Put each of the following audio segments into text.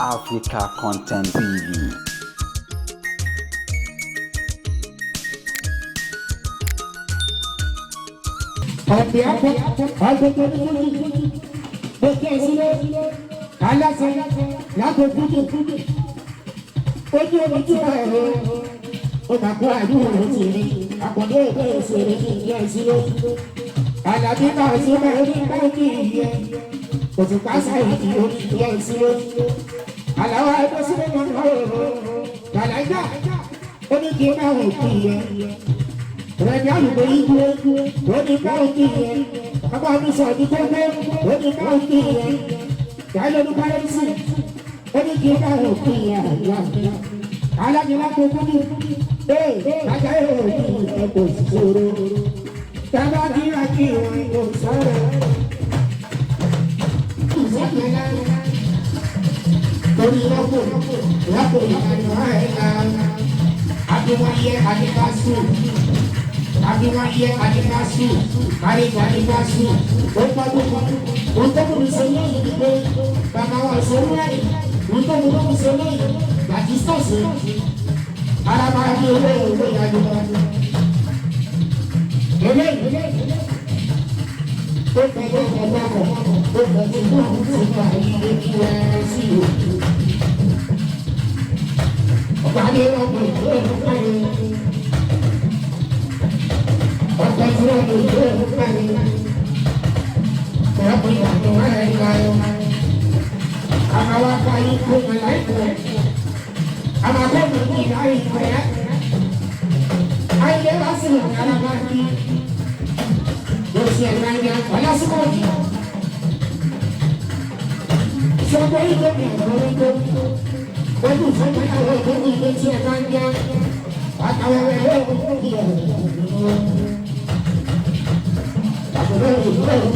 Africa Content TV. On behalf of all the community, the President, Alassan, Lagofuji, ojú omi tí wọ́n ẹ̀rọ ó máa kó àdúrà ló ti rí àkọ́dé ìwé ìṣòro ní ìyá ìṣúná. Àlàbí náà sí máa rí báńkì ìyẹn òtùpá sáyẹ̀dì orí ìyá ìṣúná. Àlàó ẹgbẹ́ sílẹ̀ mọ́ ní ọ̀rọ̀ Gàlájà ó ní kí n máa wò kí ìyẹn. Rẹ̀mí àlùkò yìí ó ní báńkì ìyẹn. Ọmọ mi sọ ọdún tó gbé ó ní báńkì ìyẹn. Ìyá ló bá sí. Ó ní kí n máa wò kí ìyẹn àyà mi. Alájọlá tó kú ní lájà èrò ní ẹ̀kọ́ ìṣòro. Tábà kíra kí wọn kò sọ̀rọ̀. Torí lọ́pọ̀ ìlànà ẹ̀ka. Adéwáyé Adébásù. Adéwáyé Adébásù. Àríkà Adébásù. Ó pàdé ó tọ́kùn mi sọ lẹ́yìn ní pé bàbá wa sọ lẹ́yìn. Ó tọ́kùn mi sọ lẹ́yìn. Láti sọ̀sì. Araba ní owó ìwé ìyàjọba. Eléyìí ó fẹ́ ọ̀pọ̀lọpọ̀ ó fẹ́ tí wọ́n ti gba ilé kí ẹ sí o. Ọ̀gá ní ọ̀pọ̀ ìwé ìfúnpá yẹn. Ọ̀pọ̀ tí wọ́n lè ìwé ìfúnpá yẹn. Ọ̀pọ̀ ìyàtọ̀ wọn ẹ̀ ń ga ẹ̀. Àmàwá bá yín kó wọn láìpẹ́. Ama kau pergi naik saya, ayah masih dalam hati. Bersih raya, pada semua. Sampai itu itu, waktu sampai awal pergi bersih raya, atau awal pergi. Aku pergi, aku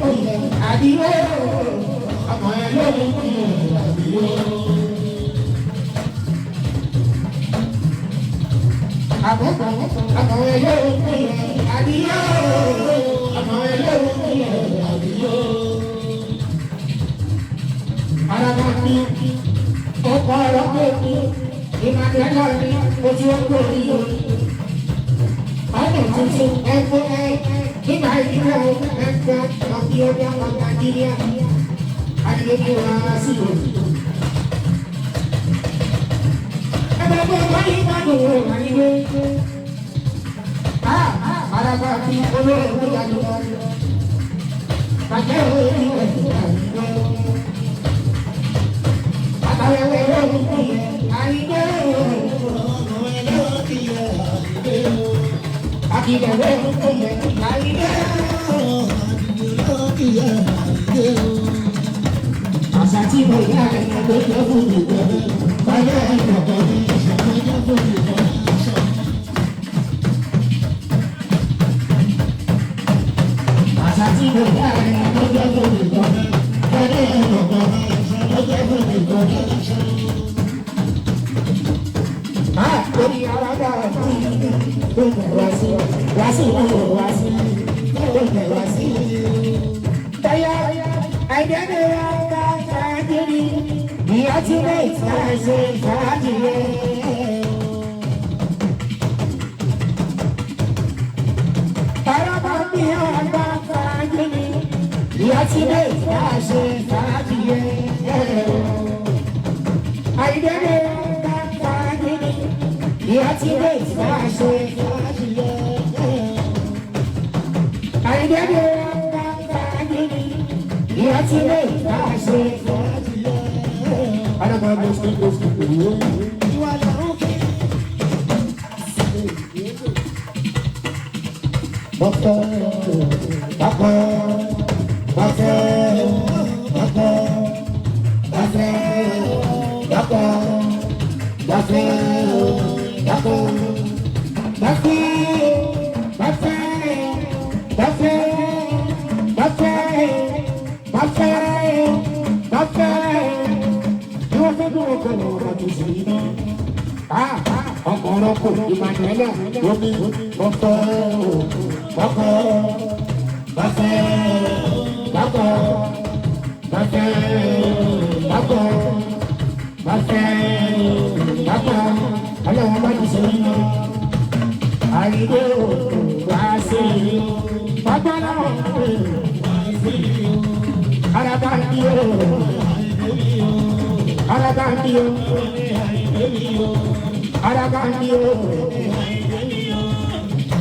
pergi, adieu. Ọmọ ẹ lórí ìrìnàjò. Àbọ̀bọ̀ ọmọ ẹ lórí ìrìnàjò. Ọmọ ẹ lórí ìrìnàjò. Àlàbà mi, ọkọ̀ ọ̀rọ̀ pé ìmọ̀lẹ́ lọ́rí ojú ọkọ̀ orí orí. Ọ̀nà tuntun ẹ̀fọ́ ẹ̀ nígbà ìdílé ẹ̀fọ́ ọ̀gbìn ọjà ọ̀gá Nàìjíríà. Ayé wa sí o. Ẹgbẹ́ tó wáyé gbádùn wo ayé. Àràbà fi olóòwò yàtọ̀. Bàjẹ́ òye ní ẹ̀sìn àyíké. Àtàwẹ̀wẹ̀ lóhùn kì í àyíké. Àkìdẹ̀wẹ̀ lóhùn kì í àyíké. Àṣàtì mo yá ẹ̀yà tó jẹ́ fún mi gbọ́dọ̀. Báyọ̀ ìgbọ̀gbọ̀ mi ìṣàkójọ́ fún mi gbọ́dọ̀. Àṣàtì mo yá ẹ̀yà tó jẹ́ fún mi gbọ́dọ̀. Báyọ̀ ìgbọ̀gbọ̀ mi ìṣàkójọ́ fún mi gbọ́dọ̀. Orí ara dára fún mi. Ó ń bẹ̀rẹ̀ sí wá sí. Báyọ̀ àìdẹ́gbẹ̀ wa ká ṣáájúrí ní ọtúnbẹ̀ ìtàṣe ṣáájúrí. Bàbá mi ọgbà ṣáájúrí ní ọtúnbẹ̀ ìtàṣe ṣáájúrí. Àìdẹ́gbẹ̀ wa ká ṣáájúrí ní ọtúnbẹ̀ ìtàṣe ṣáájúrí. Àìdẹ́gbẹ̀ wa ká ṣáájúrí. Yes, it is. That's it. I don't know if this is you. You are okay. Ọ̀pọ̀lọpọ̀ ìmọ̀lẹ́lẹ̀ omi ọ̀pọ̀ ọ̀pọ̀ bàfẹ́ bàbọ̀ Arabandio, Arabandio, Arabandio,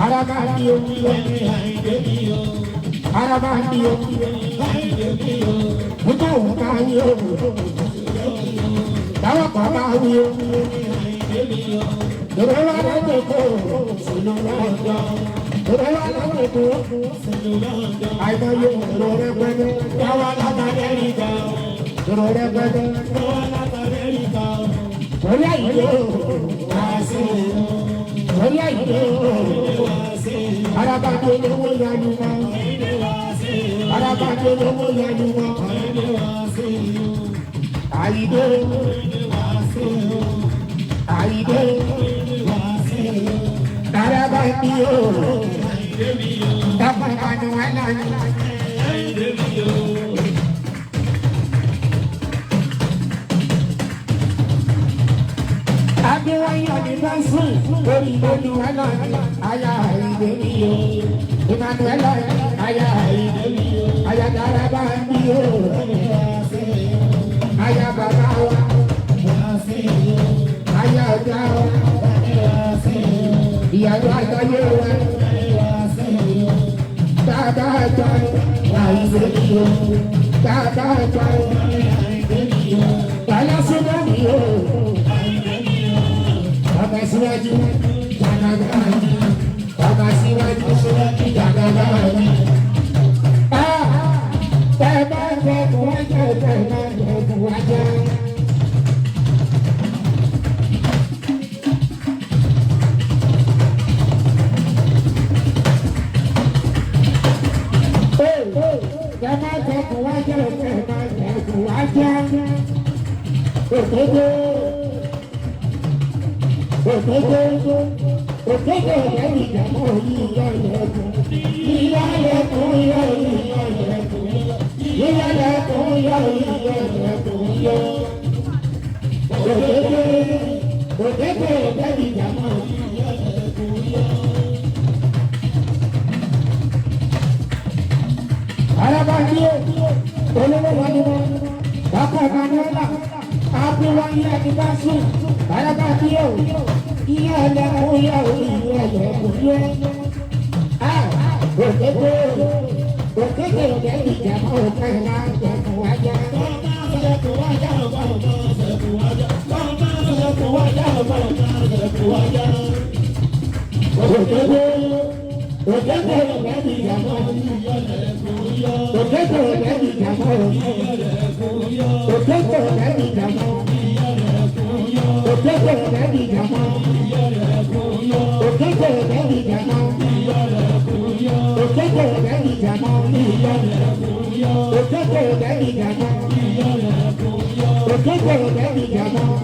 Arabandio, Arabandio, Arabandio, Tawa Pamayo, Daddy,